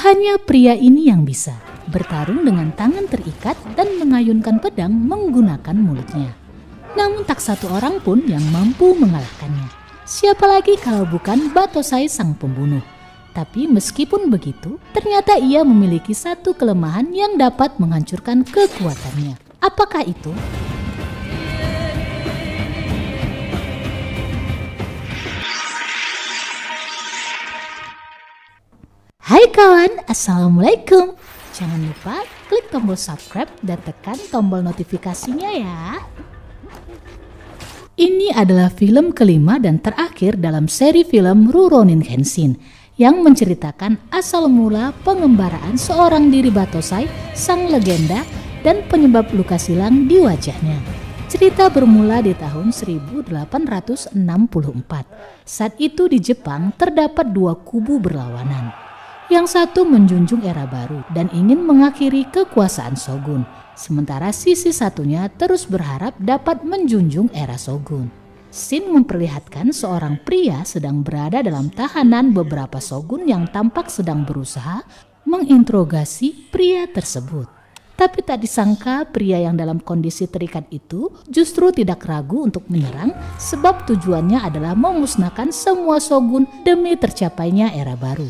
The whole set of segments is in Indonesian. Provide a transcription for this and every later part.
Hanya pria ini yang bisa bertarung dengan tangan terikat dan mengayunkan pedang menggunakan mulutnya. Namun tak satu orang pun yang mampu mengalahkannya. Siapa lagi kalau bukan Battosai sang pembunuh. Tapi meskipun begitu, ternyata ia memiliki satu kelemahan yang dapat menghancurkan kekuatannya. Apakah itu? Hai kawan, Assalamualaikum. Jangan lupa klik tombol subscribe dan tekan tombol notifikasinya ya. Ini adalah film kelima dan terakhir dalam seri film Rurouni Kenshin yang menceritakan asal mula pengembaraan seorang diri Battosai, sang legenda, dan penyebab luka silang di wajahnya. Cerita bermula di tahun 1864. Saat itu di Jepang terdapat dua kubu berlawanan. Yang satu menjunjung era baru dan ingin mengakhiri kekuasaan shogun. Sementara sisi satunya terus berharap dapat menjunjung era shogun. Scene memperlihatkan seorang pria sedang berada dalam tahanan beberapa shogun yang tampak sedang berusaha menginterogasi pria tersebut. Tapi tak disangka pria yang dalam kondisi terikat itu justru tidak ragu untuk menyerang sebab tujuannya adalah memusnahkan semua shogun demi tercapainya era baru.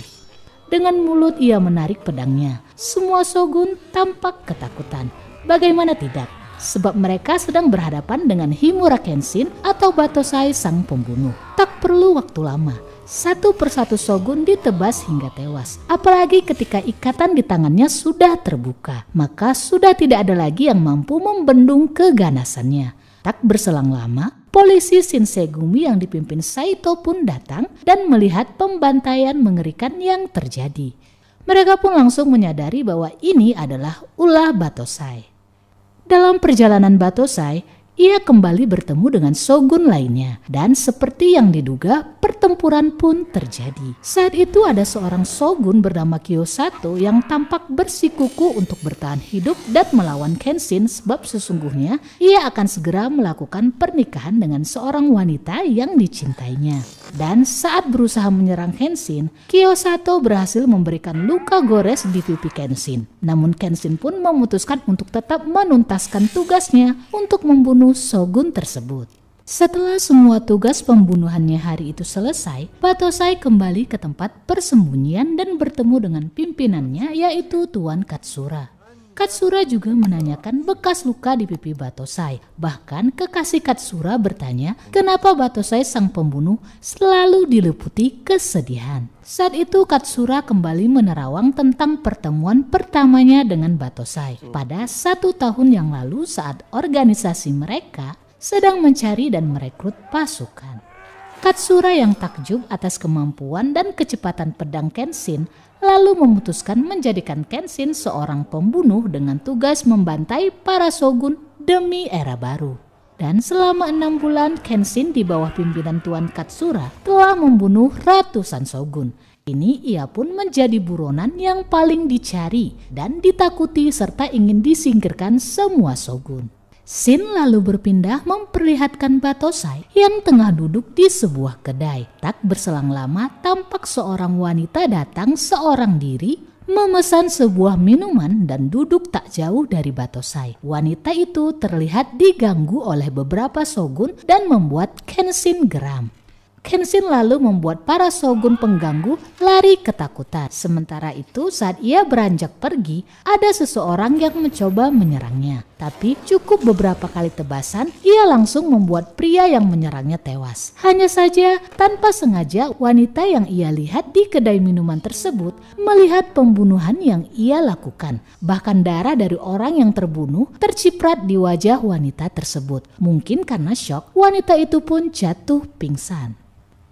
Dengan mulut ia menarik pedangnya. Semua shogun tampak ketakutan. Bagaimana tidak? Sebab mereka sedang berhadapan dengan Himura Kenshin atau Battosai sang pembunuh. Tak perlu waktu lama. Satu persatu shogun ditebas hingga tewas. Apalagi ketika ikatan di tangannya sudah terbuka. Maka sudah tidak ada lagi yang mampu membendung keganasannya. Tak berselang lama, polisi Shinsengumi yang dipimpin Saito pun datang dan melihat pembantaian mengerikan yang terjadi. Mereka pun langsung menyadari bahwa ini adalah ulah Battosai. Dalam perjalanan Battosai, ia kembali bertemu dengan shogun lainnya dan seperti yang diduga pertempuran pun terjadi. Saat itu ada seorang shogun bernama Kiyosato yang tampak bersikukuh untuk bertahan hidup dan melawan Kenshin sebab sesungguhnya ia akan segera melakukan pernikahan dengan seorang wanita yang dicintainya. Dan saat berusaha menyerang Kenshin, Kiyosato berhasil memberikan luka gores di pipi Kenshin. Namun Kenshin pun memutuskan untuk tetap menuntaskan tugasnya untuk membunuh shogun tersebut. Setelah semua tugas pembunuhannya hari itu selesai, Battosai kembali ke tempat persembunyian dan bertemu dengan pimpinannya yaitu Tuan Katsura. Katsura juga menanyakan bekas luka di pipi Battosai. Bahkan kekasih Katsura bertanya kenapa Battosai sang pembunuh selalu diliputi kesedihan. Saat itu Katsura kembali menerawang tentang pertemuan pertamanya dengan Battosai pada 1 tahun yang lalu saat organisasi mereka sedang mencari dan merekrut pasukan. Katsura yang takjub atas kemampuan dan kecepatan pedang Kenshin lalu memutuskan menjadikan Kenshin seorang pembunuh dengan tugas membantai para shogun demi era baru. Dan selama 6 bulan Kenshin di bawah pimpinan Tuan Katsura telah membunuh ratusan shogun. Ini ia pun menjadi buronan yang paling dicari dan ditakuti serta ingin disingkirkan semua shogun. Scene lalu berpindah memperlihatkan Battosai yang tengah duduk di sebuah kedai. Tak berselang lama tampak seorang wanita datang seorang diri memesan sebuah minuman dan duduk tak jauh dari Battosai. Wanita itu terlihat diganggu oleh beberapa shogun dan membuat Kenshin geram. Kenshin lalu membuat para shogun pengganggu lari ketakutan. Sementara itu saat ia beranjak pergi, ada seseorang yang mencoba menyerangnya. Tapi cukup beberapa kali tebasan, ia langsung membuat pria yang menyerangnya tewas. Hanya saja tanpa sengaja wanita yang ia lihat di kedai minuman tersebut melihat pembunuhan yang ia lakukan. Bahkan darah dari orang yang terbunuh terciprat di wajah wanita tersebut. Mungkin karena syok, wanita itu pun jatuh pingsan.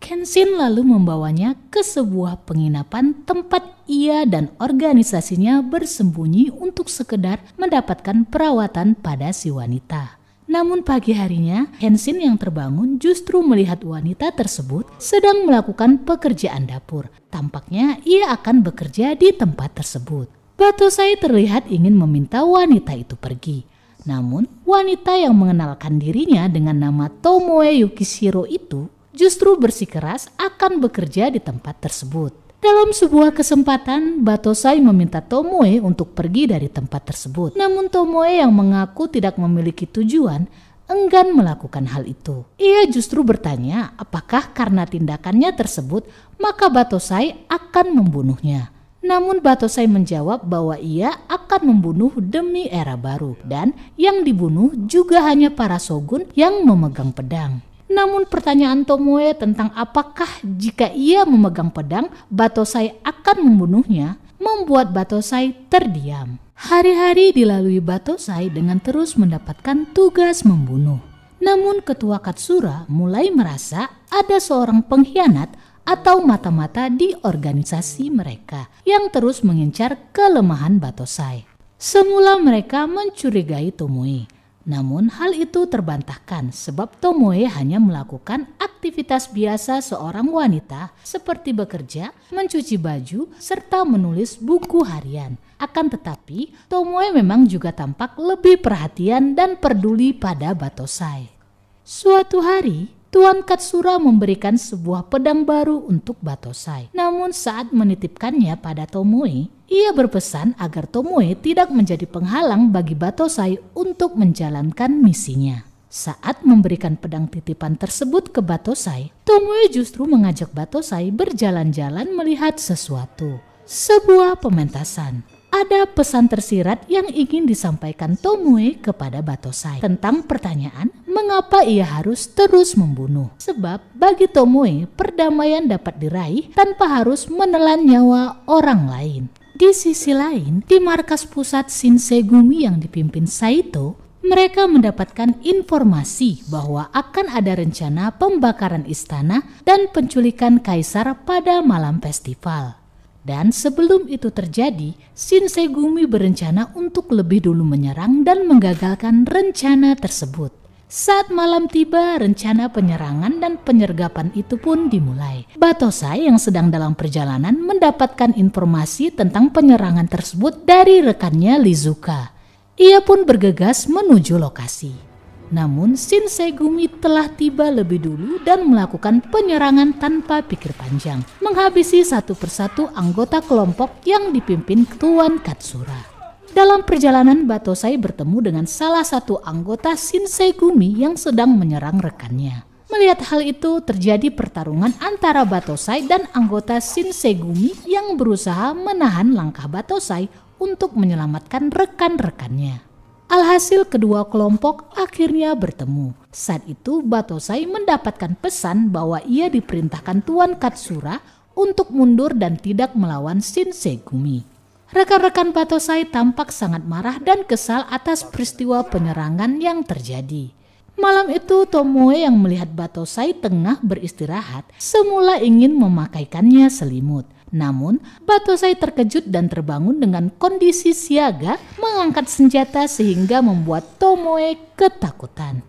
Kenshin lalu membawanya ke sebuah penginapan tempat ia dan organisasinya bersembunyi untuk sekedar mendapatkan perawatan pada si wanita. Namun pagi harinya, Kenshin yang terbangun justru melihat wanita tersebut sedang melakukan pekerjaan dapur. Tampaknya ia akan bekerja di tempat tersebut. Battosai terlihat ingin meminta wanita itu pergi. Namun wanita yang mengenalkan dirinya dengan nama Tomoe Yukishiro itu justru bersikeras akan bekerja di tempat tersebut. Dalam sebuah kesempatan, Batosai meminta Tomoe untuk pergi dari tempat tersebut. Namun Tomoe yang mengaku tidak memiliki tujuan, enggan melakukan hal itu. Ia justru bertanya apakah karena tindakannya tersebut maka Batosai akan membunuhnya. Namun Batosai menjawab bahwa ia akan membunuh demi era baru dan yang dibunuh juga hanya para shogun yang memegang pedang. Namun pertanyaan Tomoe tentang apakah jika ia memegang pedang, Batosai akan membunuhnya, membuat Batosai terdiam. Hari-hari dilalui Batosai dengan terus mendapatkan tugas membunuh. Namun ketua Katsura mulai merasa ada seorang pengkhianat atau mata-mata di organisasi mereka yang terus mengincar kelemahan Batosai. Semula mereka mencurigai Tomoe. Namun hal itu terbantahkan sebab Tomoe hanya melakukan aktivitas biasa seorang wanita seperti bekerja, mencuci baju, serta menulis buku harian. Akan tetapi Tomoe memang juga tampak lebih perhatian dan peduli pada Batosai. Suatu hari Tuan Katsura memberikan sebuah pedang baru untuk Batosai. Namun saat menitipkannya pada Tomoe, ia berpesan agar Tomoe tidak menjadi penghalang bagi Batosai untuk menjalankan misinya. Saat memberikan pedang titipan tersebut ke Batosai, Tomoe justru mengajak Batosai berjalan-jalan melihat sesuatu. Sebuah pementasan. Ada pesan tersirat yang ingin disampaikan Tomoe kepada Batosai tentang pertanyaan mengapa ia harus terus membunuh. Sebab bagi Tomoe perdamaian dapat diraih tanpa harus menelan nyawa orang lain. Di sisi lain, di markas pusat Shinsegumi yang dipimpin Saito, mereka mendapatkan informasi bahwa akan ada rencana pembakaran istana dan penculikan kaisar pada malam festival. Dan sebelum itu terjadi, Shinsegumi berencana untuk lebih dulu menyerang dan menggagalkan rencana tersebut. Saat malam tiba, rencana penyerangan dan penyergapan itu pun dimulai. Batosai yang sedang dalam perjalanan mendapatkan informasi tentang penyerangan tersebut dari rekannya Lizuka. Ia pun bergegas menuju lokasi. Namun Shinsegumi telah tiba lebih dulu dan melakukan penyerangan tanpa pikir panjang, menghabisi satu persatu anggota kelompok yang dipimpin Tuan Katsura. Dalam perjalanan Batosai bertemu dengan salah satu anggota Shinsegumi yang sedang menyerang rekannya. Melihat hal itu terjadi pertarungan antara Batosai dan anggota Shinsegumi yang berusaha menahan langkah Batosai untuk menyelamatkan rekan-rekannya. Alhasil kedua kelompok akhirnya bertemu. Saat itu Batosai mendapatkan pesan bahwa ia diperintahkan Tuan Katsura untuk mundur dan tidak melawan Shinsegumi. Rekan-rekan Batosai tampak sangat marah dan kesal atas peristiwa penyerangan yang terjadi. Malam itu Tomoe yang melihat Batosai tengah beristirahat semula ingin memakaikannya selimut. Namun Batosai terkejut dan terbangun dengan kondisi siaga mengangkat senjata sehingga membuat Tomoe ketakutan.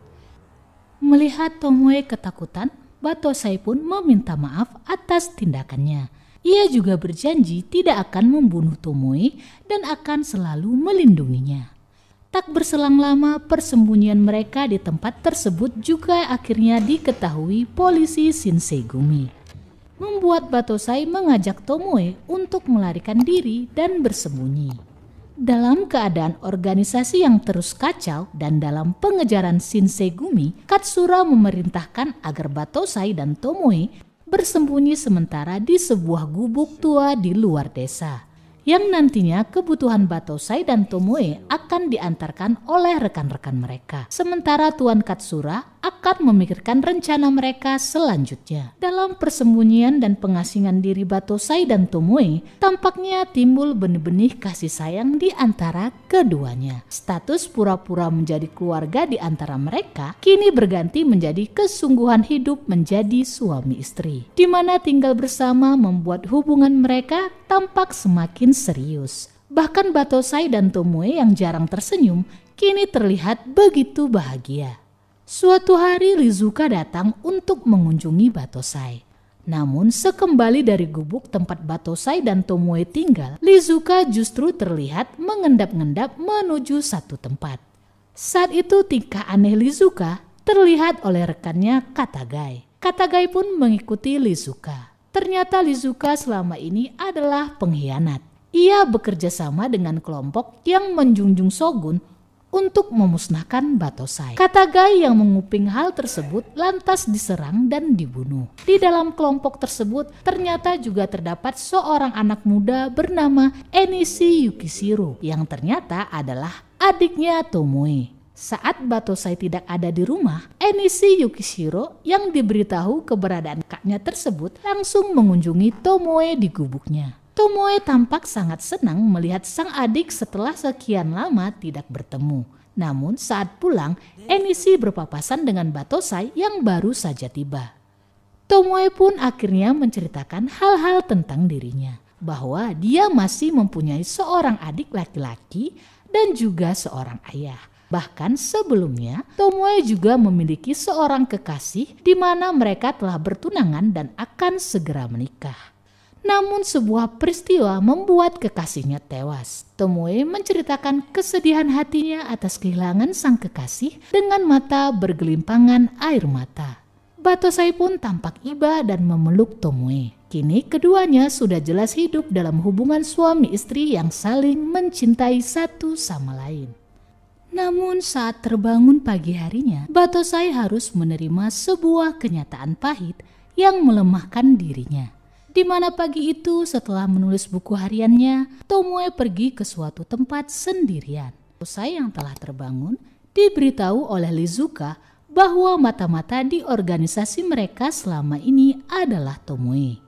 Melihat Tomoe ketakutan, Batosai pun meminta maaf atas tindakannya. Ia juga berjanji tidak akan membunuh Tomoe dan akan selalu melindunginya. Tak berselang lama persembunyian mereka di tempat tersebut juga akhirnya diketahui polisi Shinsegumi. Membuat Batosai mengajak Tomoe untuk melarikan diri dan bersembunyi. Dalam keadaan organisasi yang terus kacau dan dalam pengejaran Shinsegumi, Katsura memerintahkan agar Batosai dan Tomoe bersembunyi sementara di sebuah gubuk tua di luar desa, yang nantinya kebutuhan Batosai dan Tomoe akan diantarkan oleh rekan-rekan mereka. Sementara Tuan Katsura akan memikirkan rencana mereka selanjutnya. Dalam persembunyian dan pengasingan diri Batosai dan Tomoe, tampaknya timbul benih-benih kasih sayang di antara keduanya. Status pura-pura menjadi keluarga di antara mereka kini berganti menjadi kesungguhan hidup menjadi suami istri, di mana tinggal bersama membuat hubungan mereka tampak semakin serius. Bahkan Batosai dan Tomoe yang jarang tersenyum kini terlihat begitu bahagia. Suatu hari Lizuka datang untuk mengunjungi Batosai. Namun sekembali dari gubuk tempat Batosai dan Tomoe tinggal, Lizuka justru terlihat mengendap-endap menuju satu tempat. Saat itu tingkah aneh Lizuka terlihat oleh rekannya Katagai. Katagai pun mengikuti Lizuka. Ternyata Lizuka selama ini adalah pengkhianat. Ia bekerja sama dengan kelompok yang menjunjung shogun untuk memusnahkan Batosai. Katagai yang menguping hal tersebut lantas diserang dan dibunuh. Di dalam kelompok tersebut ternyata juga terdapat seorang anak muda bernama Enishi Yukishiro yang ternyata adalah adiknya Tomoe. Saat Batosai tidak ada di rumah, Enishi Yukishiro yang diberitahu keberadaan kakaknya tersebut langsung mengunjungi Tomoe di gubuknya. Tomoe tampak sangat senang melihat sang adik setelah sekian lama tidak bertemu. Namun saat pulang, Enishi berpapasan dengan Batosai yang baru saja tiba. Tomoe pun akhirnya menceritakan hal-hal tentang dirinya, bahwa dia masih mempunyai seorang adik laki-laki dan juga seorang ayah. Bahkan sebelumnya, Tomoe juga memiliki seorang kekasih di mana mereka telah bertunangan dan akan segera menikah. Namun sebuah peristiwa membuat kekasihnya tewas. Tomoe menceritakan kesedihan hatinya atas kehilangan sang kekasih dengan mata bergelimpangan air mata. Batosai pun tampak iba dan memeluk Tomoe. Kini keduanya sudah jelas hidup dalam hubungan suami istri yang saling mencintai satu sama lain. Namun saat terbangun pagi harinya, Batosai harus menerima sebuah kenyataan pahit yang melemahkan dirinya. Di mana pagi itu setelah menulis buku hariannya, Tomoe pergi ke suatu tempat sendirian. Batosai yang telah terbangun diberitahu oleh Lizuka bahwa mata-mata di organisasi mereka selama ini adalah Tomoe.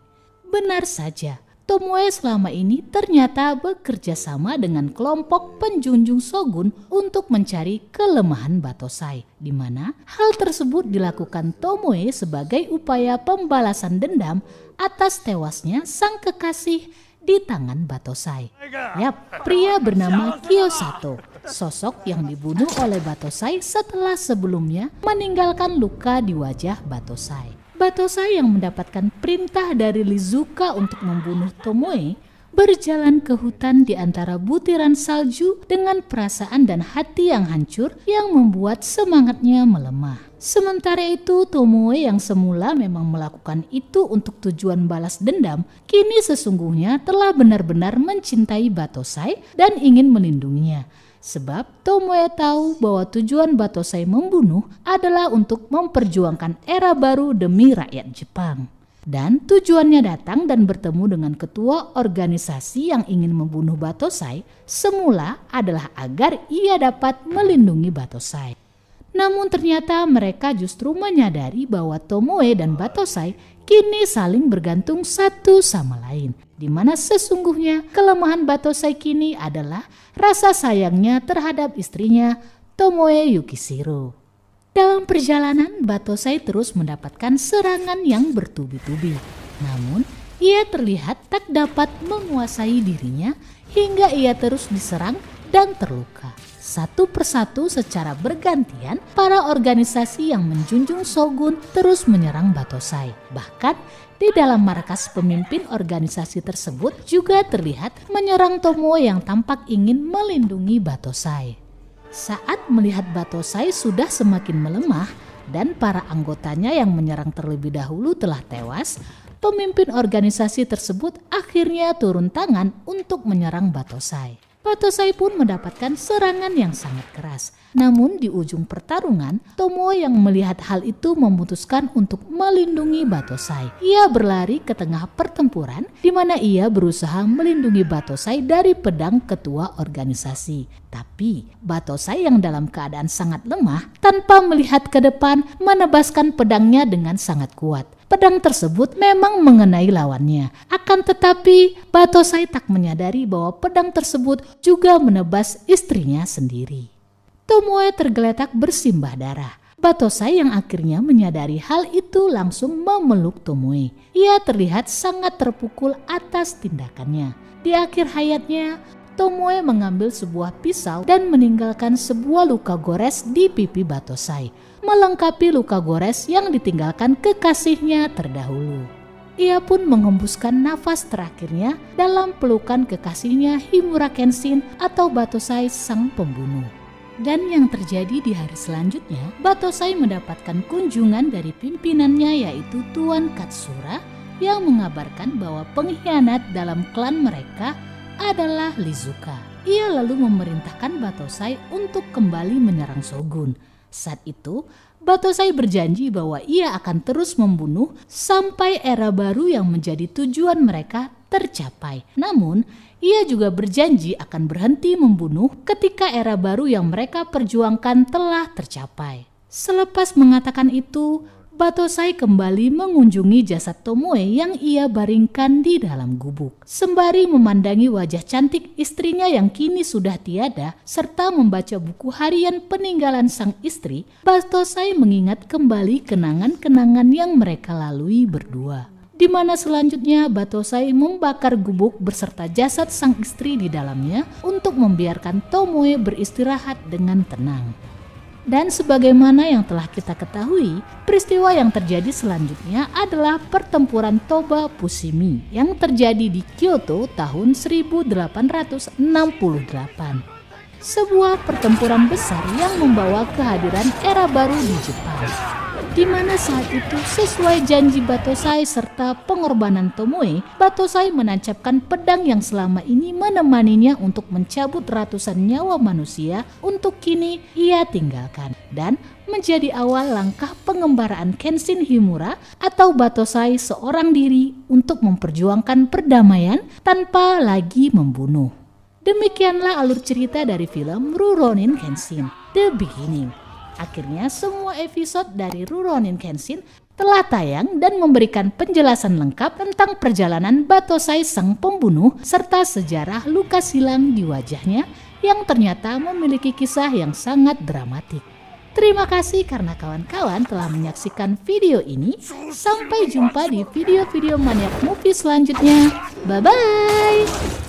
Benar saja, Tomoe selama ini ternyata bekerja sama dengan kelompok penjunjung shogun untuk mencari kelemahan Batosai, di mana hal tersebut dilakukan Tomoe sebagai upaya pembalasan dendam atas tewasnya sang kekasih di tangan Batosai. Yap, pria bernama Kiyosato, sosok yang dibunuh oleh Batosai setelah sebelumnya meninggalkan luka di wajah Batosai. Batosai yang mendapatkan perintah dari Lizuka untuk membunuh Tomoe berjalan ke hutan di antara butiran salju dengan perasaan dan hati yang hancur yang membuat semangatnya melemah. Sementara itu Tomoe yang semula memang melakukan itu untuk tujuan balas dendam, kini sesungguhnya telah benar-benar mencintai Batosai dan ingin melindunginya. Sebab Tomoe tahu bahwa tujuan Batosai membunuh adalah untuk memperjuangkan era baru demi rakyat Jepang. Dan tujuannya datang dan bertemu dengan ketua organisasi yang ingin membunuh Batosai semula adalah agar ia dapat melindungi Batosai. Namun ternyata mereka justru menyadari bahwa Tomoe dan Batosai kini saling bergantung satu sama lain, di mana sesungguhnya kelemahan Batosai kini adalah rasa sayangnya terhadap istrinya Tomoe Yukishiro. Dalam perjalanan, Batosai terus mendapatkan serangan yang bertubi-tubi. Namun, ia terlihat tak dapat menguasai dirinya hingga ia terus diserang dan terluka. Satu persatu secara bergantian, para organisasi yang menjunjung shogun terus menyerang Batosai. Bahkan, di dalam markas pemimpin organisasi tersebut juga terlihat menyerang Tomoe yang tampak ingin melindungi Batosai. Saat melihat Batosai sudah semakin melemah dan para anggotanya yang menyerang terlebih dahulu telah tewas, pemimpin organisasi tersebut akhirnya turun tangan untuk menyerang Batosai. Batosai pun mendapatkan serangan yang sangat keras. Namun di ujung pertarungan, Tomoe yang melihat hal itu memutuskan untuk melindungi Batosai. Ia berlari ke tengah pertempuran di mana ia berusaha melindungi Batosai dari pedang ketua organisasi. Tapi Batosai yang dalam keadaan sangat lemah tanpa melihat ke depan menebaskan pedangnya dengan sangat kuat. Pedang tersebut memang mengenai lawannya. Akan tetapi Batosai tak menyadari bahwa pedang tersebut juga menebas istrinya sendiri. Tomoe tergeletak bersimbah darah. Batosai yang akhirnya menyadari hal itu langsung memeluk Tomoe. Ia terlihat sangat terpukul atas tindakannya. Di akhir hayatnya, Tomoe mengambil sebuah pisau dan meninggalkan sebuah luka gores di pipi Batosai, melengkapi luka gores yang ditinggalkan kekasihnya terdahulu. Ia pun menghembuskan nafas terakhirnya dalam pelukan kekasihnya Himura Kenshin atau Batosai sang pembunuh. Dan yang terjadi di hari selanjutnya, Batosai mendapatkan kunjungan dari pimpinannya yaitu Tuan Katsura yang mengabarkan bahwa pengkhianat dalam klan mereka adalah Lizuka. Ia lalu memerintahkan Battosai untuk kembali menyerang Shogun. Saat itu, Battosai berjanji bahwa ia akan terus membunuh sampai era baru yang menjadi tujuan mereka tercapai. Namun, ia juga berjanji akan berhenti membunuh ketika era baru yang mereka perjuangkan telah tercapai. Selepas mengatakan itu, Battosai kembali mengunjungi jasad Tomoe yang ia baringkan di dalam gubuk. Sembari memandangi wajah cantik istrinya yang kini sudah tiada, serta membaca buku harian peninggalan sang istri, Battosai mengingat kembali kenangan-kenangan yang mereka lalui berdua. Di mana selanjutnya Battosai membakar gubuk beserta jasad sang istri di dalamnya untuk membiarkan Tomoe beristirahat dengan tenang. Dan sebagaimana yang telah kita ketahui, peristiwa yang terjadi selanjutnya adalah pertempuran Toba Fushimi yang terjadi di Kyoto tahun 1868. Sebuah pertempuran besar yang membawa kehadiran era baru di Jepang. Di mana saat itu sesuai janji Battosai serta pengorbanan Tomoe, Battosai menancapkan pedang yang selama ini menemaninya untuk mencabut ratusan nyawa manusia untuk kini ia tinggalkan. Dan menjadi awal langkah pengembaraan Kenshin Himura atau Battosai seorang diri untuk memperjuangkan perdamaian tanpa lagi membunuh. Demikianlah alur cerita dari film Rurouni Kenshin, The Beginning. Akhirnya semua episode dari Rurouni Kenshin telah tayang dan memberikan penjelasan lengkap tentang perjalanan Battosai sang pembunuh serta sejarah luka silang di wajahnya yang ternyata memiliki kisah yang sangat dramatik. Terima kasih karena kawan-kawan telah menyaksikan video ini. Sampai jumpa di video-video Maniac Movie selanjutnya. Bye-bye!